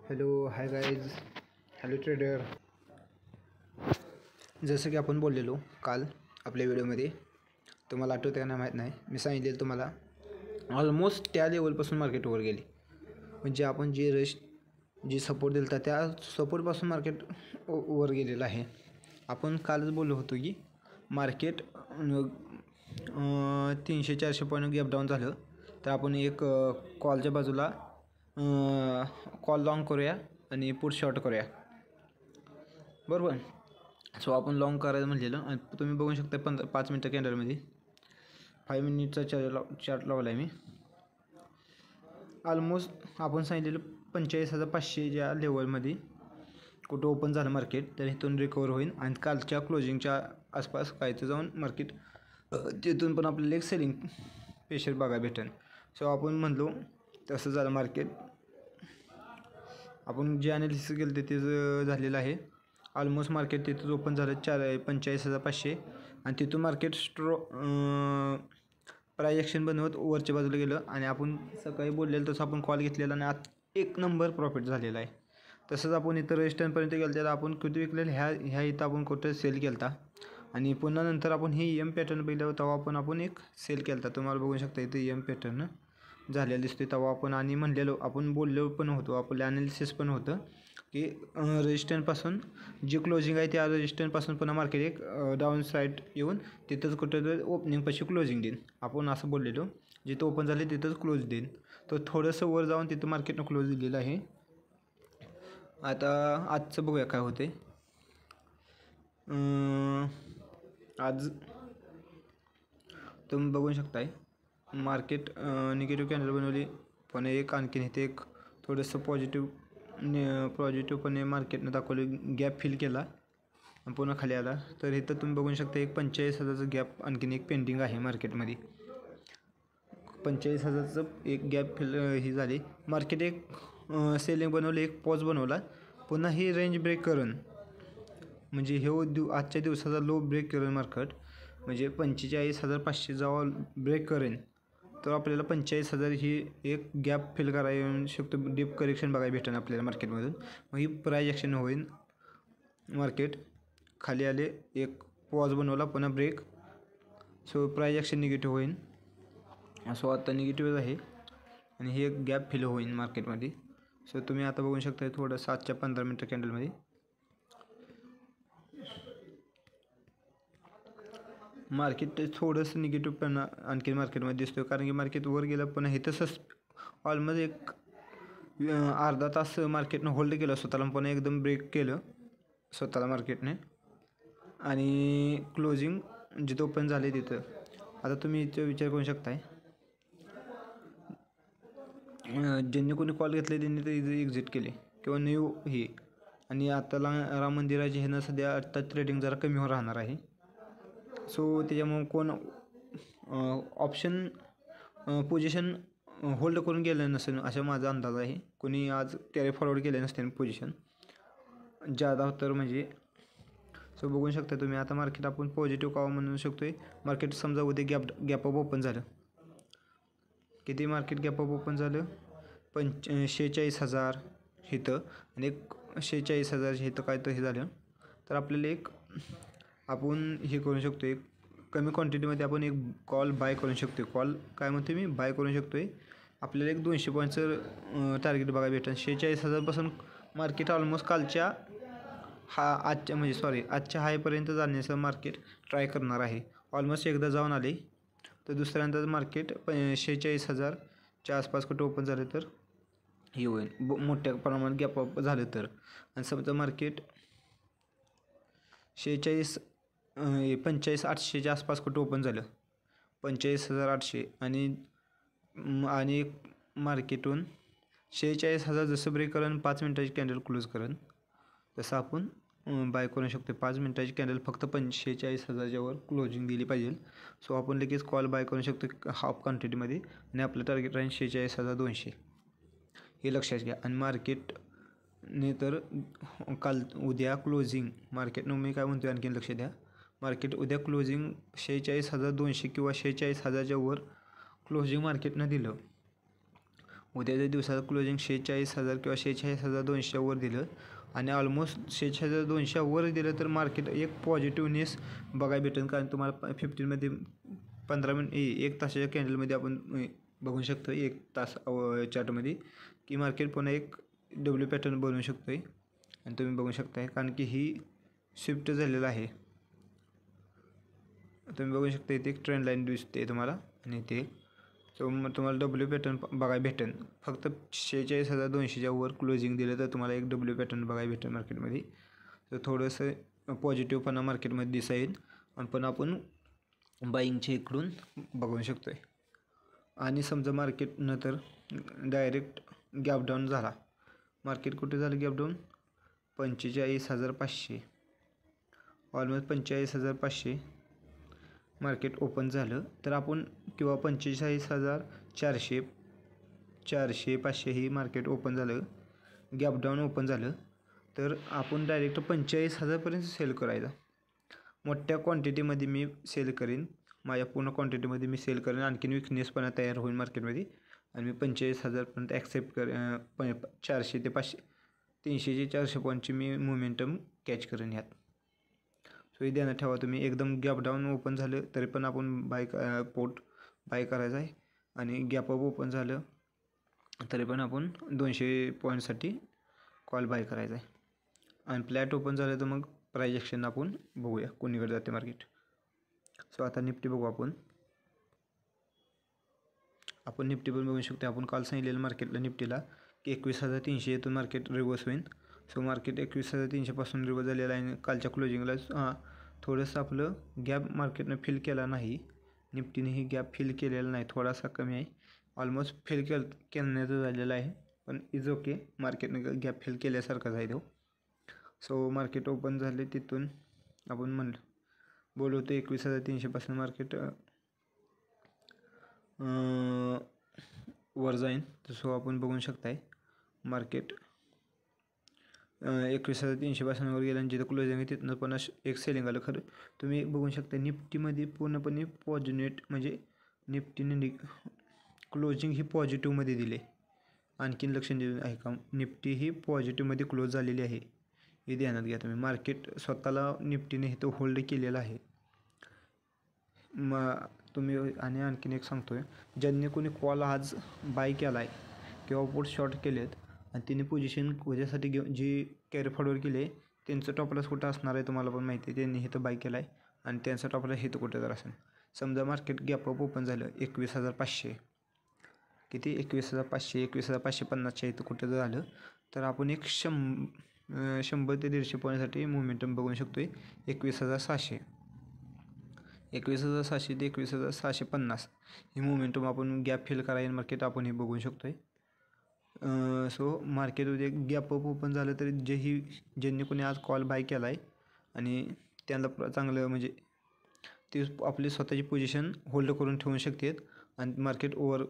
Hello hi guys. Hello trader. जसं की आपण बोललेलो काल आपल्या व्हिडिओमध्ये, तुम्हाला आठवतं का नाही माहीत नाही, मी सांगितलेलं तुम्हाला ऑलमोस्ट त्या लेवलपासून मार्केट वर गेली. म्हणजे आपण जी सपोर्ट दिला त्या सपोर्टपासून मार्केट वर गेलेलं आहे. आपण कालच बोललो होतो की मार्केट 300-400 पॉईंट गॅप डाऊन झालं तर आपण एक कॉलच्या बाजूला कॉल लॉंग करूया आणि पुट शॉर्ट करूया, बरोबर. सो आपण लॉंग करायचं म्हटलेलं आणि तुम्ही बघू शकता 5 मिनटं कॅन्डलमध्ये 5 मिनिटचा चार्ट लावला आहे मी. ऑलमोस्ट आपण सांगितलेलं 45,500 ज्या लेवलमध्ये कुठं ओपन झालं मार्केट तर इथून रिकवर होईल आणि कालच्या क्लोजिंगच्या आसपास कायचं जाऊन मार्केट तिथून पण आपल्याला एक सेलिंग प्रेशर बघायला भेटेल. सो आपण म्हणलो तसं झालं. मार्केट आपण जे ॲनालिसिस केलं ते तेच झालेलं आहे. ऑलमोस्ट मार्केट तिथंच ओपन झालं 45,500 आणि तिथून मार्केट प्राइस ॲक्शन बनवत वरच्या बाजूला गेलं आणि आपण सकाळी बोललेलं तसं आपण कॉल घेतलेला आणि आत एक नंबर प्रॉफिट झालेला आहे. तसंच आपण इथं रेजिस्टन्सपर्यंत गेलं तर आपण किती विकलेलं ह्या इथं आपण कुठं सेल केला होता आणि पुन्हा नंतर आपण ही एम पॅटर्न पहिलं तेव्हा आपण एक सेल केला होता. तुम्हाला बघू शकता इथं एम पॅटर्न झालेलं दिसते. तेव्हा आपण आणि म्हणलेलो आपण बोललो पण होतो, आपलं ॲनालिसिस पण होतं की रेजिस्टन्सपासून जी क्लोजिंग आहे त्या रेजिस्टन्सपासून पुन्हा मार्केट एक डाऊन साईड येऊन तिथंच कुठं तर ओपनिंगपाशी क्लोजिंग देईन. आपण असं बोललेलो जिथं ओपन झाले तिथंच क्लोज देईन. तर थोडंसं वर जाऊन तिथं मार्केटनं क्लोज दिलेलं आहे. आता आजचं बघूया काय होते. आज तुम्ही बघू शकताय मार्केट निगेटिव्ह कॅन्डल बनवली पण एक आणखीन इथे एक थोडंसं पॉझिटिव्हपणे मार्केटनं दाखवलं. गॅप फिल केला आणि पुन्हा खाली आला. तर इथं तुम्ही बघू शकता एक 45,000चं गॅप आणखीन एक पेंडिंग आहे मार्केटमध्ये. 45,000चं एक गॅप फिल ही झाली. मार्केट एक सेलिंग बनवली, एक पॉज बनवला, पुन्हा ही रेंज ब्रेक करून म्हणजे हे आजच्या दिवसाचा लो ब्रेक करेन मार्केट. म्हणजे 45,500 जेव्हा ब्रेक करेन तर आपल्याला 45,000 ही एक गॅप फिल करायला येऊ शकतो. डीप करेक्शन बघायला भेटेल आपल्याला मार्केटमधून. मग ही प्राइस ॲक्शन होईल. मार्केट खाली आले, एक पॉज बनवला, पुन्हा break. So price action negative होईल. सो आता निगेटिव्ह आहे आणि ही एक गॅप फिल होईल मार्केटमध्ये. सो तुम्ही आता बघू शकता थोडं 7च्या 15 मिनटं कॅन्डलमध्ये मार्केट थोडंसं निगेटिव्ह पण आणखी मार्केटमध्ये दिसतो. कारण की मार्केट वर गेलं पण हे तसंच ऑलमोस्ट एक अर्धा तास मार्केटनं होल्ड केलं स्वतःला, पण एकदम ब्रेक केलं स्वतःला मार्केटने आणि क्लोजिंग जिथं ओपन झाले तिथं. आता तुम्ही इथं विचार करू शकताय ज्यांनी कोणी कॉल घेतले त्यांनी तर इथं एक्झिट केले किंवा न्यू ही. आणि आता राम मंदिराचे ह्यानं सध्या आत्ता ट्रेडिंग जरा कमी होऊन राहणार आहे. सो त्याच्यामुळं कोण ऑप्शन पोझिशन होल्ड करून गेलं नसेल असा माझा अंदाज आहे. कोणी आज कॅरी फॉरवर्ड केले नसते पोझिशन जादा तर म्हणजे. सो बघू शकता तुम्ही आता मार्केट आपण पॉझिटिव्ह कावा म्हणू शकतो आहे. मार्केट समजा उद्या गॅप अप ओपन झालं, किती मार्केट गॅप अप ओपन झालं 46,000 इथं आणि एक 46,000 इथं काय तर हे झालं तर आपल्याला एक आपण हे करू शकतो. एक कमी क्वांटिटीमध्ये आपण एक कॉल बाय करू शकतो. कॉल काय म्हणते मी बाय करू शकतो आहे. आपल्याला एक 200 पॉईंटचं टार्गेट बघायला भेटेल. 46,000पासून मार्केट ऑलमोस्ट कालच्या आजच्या हायपर्यंत जाण्याचं मार्केट ट्राय करणार आहे. ऑलमोस्ट एकदा जाऊन आले तर दुसऱ्यांदा मार्केट 46,000च्या आसपास कुठं ओपन झालं तर हे होईल. मोठ्या प्रमाणात गॅप अप झालं तर. आणि समजा मार्केट 45,800च्या आसपास कुठं ओपन झालं 45,800 आणि मार्केटून 46,000 जसं ब्रेक करून 5 मिनटाची कॅन्डल क्लोज करून तसं आपण बाय करू शकतो. 5 मिनटाची कॅन्डल फक्त 46,000च्या वर क्लोजिंग दिली पाहिजे. सो आपण लगेच कॉल बाय करू शकतो हाफ क्वांटिटीमध्ये आणि आपलं टार्गेट राहील 46,200 हे लक्षात घ्या. आणि मार्केटने तर उद्या क्लोजिंग मार्केटनं मी काय म्हणतो आणखीन लक्षात द्या. मार्केट उद्या क्लोजिंग 46,200 किंवा 46,000च्या वर क्लोजिंग मार्केटनं दिलं उद्याच्या दिवसाचं क्लोजिंग 46,000 किंवा 46,200 दिलं आणि ऑलमोस्ट 46,200 दिलं तर मार्केट एक पॉझिटिव्हनेस बघायला भेटेल. कारण तुम्हाला 15मध्ये 15 मिनिट 1 तासाच्या कॅन्डलमध्ये आपण बघू शकतो 1 तास चार्टमध्ये की मार्केट पुन्हा एक डब्ल्यू पॅटर्न बनवू शकतो आहे. आणि तुम्ही बघू शकताय कारण की ही शिफ्ट झालेलं आहे. तुम्ही बघू शकता इथे एक ट्रेंड लाईन दिसते तुम्हाला आणि इथे मग तुम्हाला डब्ल्यू पॅटर्न बघायला भेटेल. फक्त 46,200च्या वर क्लोजिंग दिलं तर तुम्हाला एक डब्ल्यू पॅटर्न बघायला भेटेल मार्केटमध्ये. तर थोडंसं पॉझिटिव्हपणा मार्केटमध्ये दिसेल आणि पण आपण बाईंगच्या इकडून बघू शकतो आहे. आणि समजा मार्केट नंतर डायरेक्ट गॅप डाऊन झाला. मार्केट कुठे झालं gap down? 45,500 almost 45,500 market open झालं तर आपण किंवा 45,400 500 ही मार्केट ओपन झालं गॅप डाऊन ओपन झालं तर आपण डायरेक्ट 45,000पर्यंत सेल करायचा. मोठ्या क्वांटिटीमध्ये मी सेल करेन. माझ्या पूर्ण क्वांटिटीमध्ये मी सेल करेन. आणखीन विकनेसपणा तयार होईल मार्केटमध्ये आणि मी 45,000पर्यंत ॲक्सेप्ट करेन. 400 ते 500 300 ते 400 पॉईंटची मी मोमेंटम कॅच करेन ह्यात. सो हे ध्यानात ठेवा तुम्ही. एकदम गॅप डाऊन ओपन झालं तरी पण आपण पोर्ट बाय करायचा आहे आणि गॅप अप ओपन झालं तरी पण आपण 200 पॉईंटसाठी कॉल बाय करायचा आहे. आणि फ्लॅट ओपन झालं तर मग प्राईज ॲक्शन आपण बघूया कोणीकडे जाते मार्केट. सो आता निफ्टी बघू आपण निफ्टी पण बघू शकतो. आपण काल सांगितलेलं मार्केटला निफ्टीला की 21,300 येथून मार्केट रिव्हर्स होईल. सो मार्केट 21,300पासून रिव्हर्स झालेलं आहे. कालच्या क्लोजिंगला थोडंसं आपलं गॅप मार्केटनं फिल केला नाही. निफ्टीनेही गॅप फिल केलेला नाही, थोडासा कमी आहे. ऑलमोस्ट फिल करण्याचं झालेलं आहे पण इज ओके. मार्केटनं गॅप फिल केल्यासारखाच आहे तो. सो मार्केट ओपन झाले तिथून आपण बोलवतो 21,300पासून मार्केट वर जाईन. सो आपण बघू शकताय मार्केट 21,300पासून वर गेलं आणि जिथं क्लोजिंग आहे तिथनं पण एक सेलिंग आलं. खरं तुम्ही बघू शकता निफ्टीमध्ये पूर्णपणे पॉझिटिव्ह म्हणजे निफ्टीने क्लोजिंग ही पॉझिटिव्हमध्ये दिले. आणखीन लक्ष देऊन आहे का? निफ्टी ही पॉझिटिव्हमध्ये क्लोज झालेली आहे हे ध्यानात घ्या तुम्ही. मार्केट स्वतःला निफ्टीने इथं होल्ड केलेलं आहे. तुम्ही आणि आणखीन एक सांगतो आहे, ज्यांनी कोणी कॉल आज बाय केला आहे किंवा पुट शॉर्ट केलेत आणि त्यांनी पोझिशन उद्यासाठी घेऊन जी कॅरी फॉरवर्ड केली त्यांचं टॉप लॉस कुठं असणार आहे तुम्हाला पण माहिती आहे. त्यांनी इथं बाय केला आहे आणि त्यांचा टॉप लॉस इथं कुठं तर असेल. समजा मार्केट गॅप अप ओपन झालं 21,500 किती 21,500 21,550च्या इथं कुठं जर झालं तर आपण एक 100 ते 150 पॉईंटसाठी मोमेंटम बघू शकतो आहे. 21,700 21,700 ते 21,650 ही मोमेंटम आपण गॅप फिल करायला मार्केट आपण हे बघू शकतो आहे. सो मार्केट उद्या गॅप अप ओपन झालं तरी ज्यांनी कोणी आज कॉल बाय केला आहे आणि त्यांना चांगलं म्हणजे ते आपली स्वतःची पोझिशन होल्ड करून ठेवू शकतात आणि मार्केट वर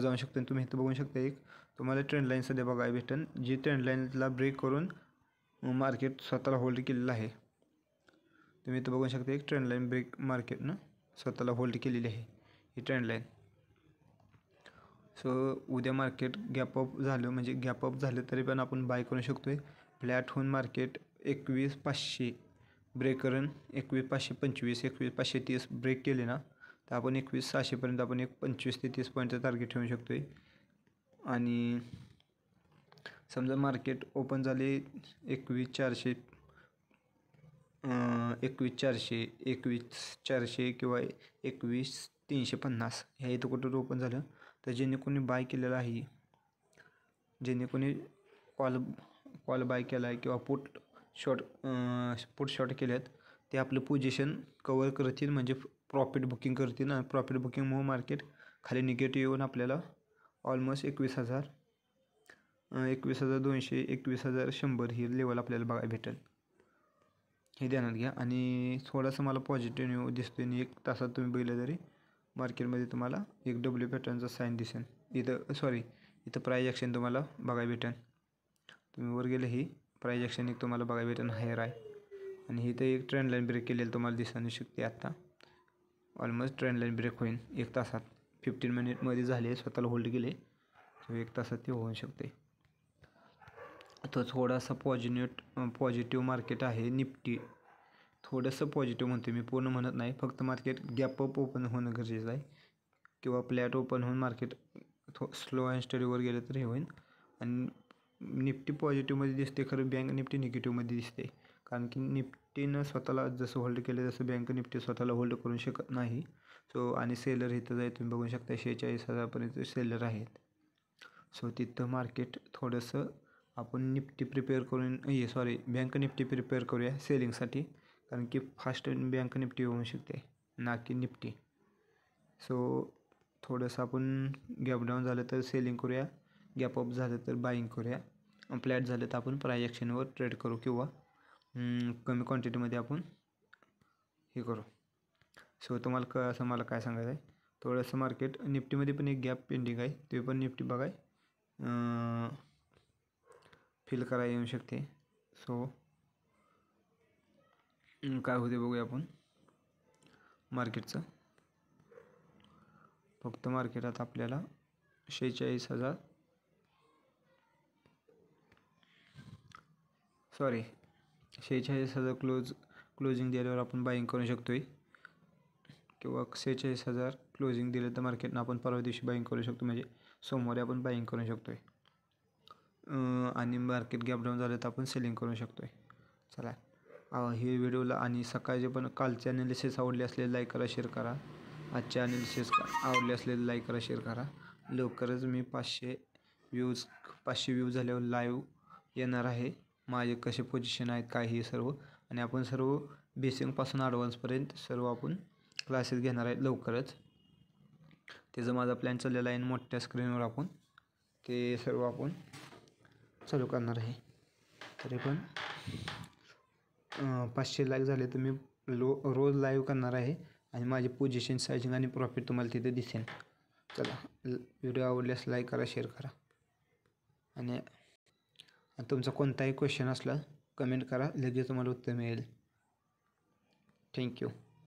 जाऊ शकते. तुम्ही इथं बघू शकता एक तुम्हाला ट्रेंड लाईन सध्या बघायला भेटेल जी ट्रेंड लाईनला ब्रेक करून मार्केट स्वतःला होल्ड केलेलं आहे. तुम्ही इथं बघू शकता एक ट्रेंड लाईन ब्रेक मार्केटनं स्वतःला होल्ड केलेली आहे ही ट्रेंड लाईन. सो उद्या मार्केट गॅप अप झालं तरी पण आपण बाय करू शकतो आहे. फ्लॅट होऊन मार्केट 21,500 ब्रेक करून 21,525 21,530 ब्रेक केले ना तर आपण 21,600पर्यंत आपण एक 25 ते 30 पॉईंटचं टार्गेट ठेवू शकतो आहे. आणि समजा मार्केट ओपन झाले 21,400 किंवा 21,350 ह्या इथं कुठं ओपन झालं तर ज्यांनी कोणी बाय केलेलं आहे ज्यांनी कोणी कॉल बाय केला आहे किंवा पुट शॉर्ट केले आहेत ते आपलं पोझिशन कवर करतील म्हणजे प्रॉफिट बुकिंग करतील आणि प्रॉफिट बुकिंगमुळे मार्केट खाली निगेटिव्ह येऊन आपल्याला ऑलमोस्ट 21,200 21,100 ही लेवल आपल्याला बघायला भेटेल हे ध्यानात घ्या. आणि थोडासा मला पॉझिटिव्ह न्यू दिसतो आणि 1 तासात तुम्ही बघितलं तरी मार्केटमध्ये तुम्हाला एक डब्ल्यू पॅटर्नचा साईन दिसेल. इथं प्राईज ॲक्शन तुम्हाला बघायला भेटेल. तुम्ही वर गेले ही प्राईज ॲक्शन एक तुम्हाला बघायला भेटेल हायर आहे आणि इथं एक ट्रेंड लाईन ब्रेक केलेलं तुम्हाला दिसू शकते. आत्ता ऑलमोस्ट ट्रेंड लाईन ब्रेक होईल 1 तासात 15 मिनिटमध्ये झाले स्वतःला होल्ड केले किंवा 1 तासात ते होऊ शकते. तो थोडासा पॉझिटिव्ह मार्केट आहे निफ्टी. थोडंसं पॉझिटिव्ह म्हणते मी, पूर्ण म्हणत नाही. फक्त मार्केट गॅप अप ओपन होणं गरजेचं आहे किंवा फ्लॅट ओपन होऊन मार्केट स्लो अँड स्टडीवर गेलं तर हे होईल. आणि निफ्टी पॉझिटिव्हमध्ये दिसते, खरं बँक निफ्टी निगेटिव्हमध्ये दिसते. कारण की निफ्टीनं स्वतःला जसं होल्ड केलं तसं बँक निफ्टी स्वतःला होल्ड करू शकत नाही. सो आणि सेलर इथं आहे, तुम्ही बघू शकता 46,000पर्यंत सेलर आहेत. सो तिथं मार्केट थोडंसं आपण निफ्टी प्रिपेअर करून बँक निफ्टी प्रिपेअर करूया सेलिंगसाठी. कारण की फास्ट बँक निफ्टी होऊ शकते ना की निफ्टी. सो थोडंसं आपण गॅप डाऊन झालं तर सेलिंग करूया, गॅप अप झालं तर बाईंग करूया, फ्लॅट झालं तर आपण प्राइस ॲक्शनवर ट्रेड करू किंवा कमी क्वांटिटीमध्ये आपण हे करू. सो तुम्हाला असं मला काय सांगायचं आहे, थोडंसं मार्केट निफ्टीमध्ये पण एक गॅप पेंडिंग आहे, ते पण निफ्टी बघाय फिल करायला येऊ शकते. सो काय होते बघूया आपण मार्केटचं. फक्त मार्केटात आपल्याला 46,000 क्लोजिंग दिल्यावर आपण बाईंग करू शकतो आहे किंवा 46,000 क्लोजिंग दिलं तर मार्केटनं आपण परवा दिवशी बाईंग करू शकतो, म्हणजे सोमवारी आपण बाईंग करू शकतो आहे. आणि मार्केट गॅप डाऊन झालं तर आपण सेलिंग करू शकतो आहे. चला हे व्हिडिओला आणि सकाळचे पण कालचे ॲनालिसिस आवडले असलेले लाईक करा, शेअर करा. आजचे ॲनालिसिस आवडले असलेले लाईक करा, शेअर करा. लवकरच मी 500 व्ह्यूज झाल्यावर लाईव्ह येणार आहे. माझे कसे पोझिशन आहेत काय हे सर्व, आणि आपण सर्व बेसिकपासून ॲडव्हान्सपर्यंत सर्व आपण क्लासेस घेणार आहेत लवकरच. त्याचा माझा प्लॅन चाललेला आहे. मोठ्या स्क्रीनवर आपण ते सर्व आपण चालू करणार आहे. तरी पण 500 लाईक झाले तर मी रोज लाईव्ह करणार आहे आणि माझे पोझिशन सायझिंग आणि प्रॉफिट तुम्हाला तिथे दिसेल. चला व्हिडिओ आवडल्यास लाईक करा, शेअर करा. आणि तुमचा कोणताही क्वेश्चन असला कमेंट करा, लगेच तुम्हाला उत्तर मिळेल. थँक्यू.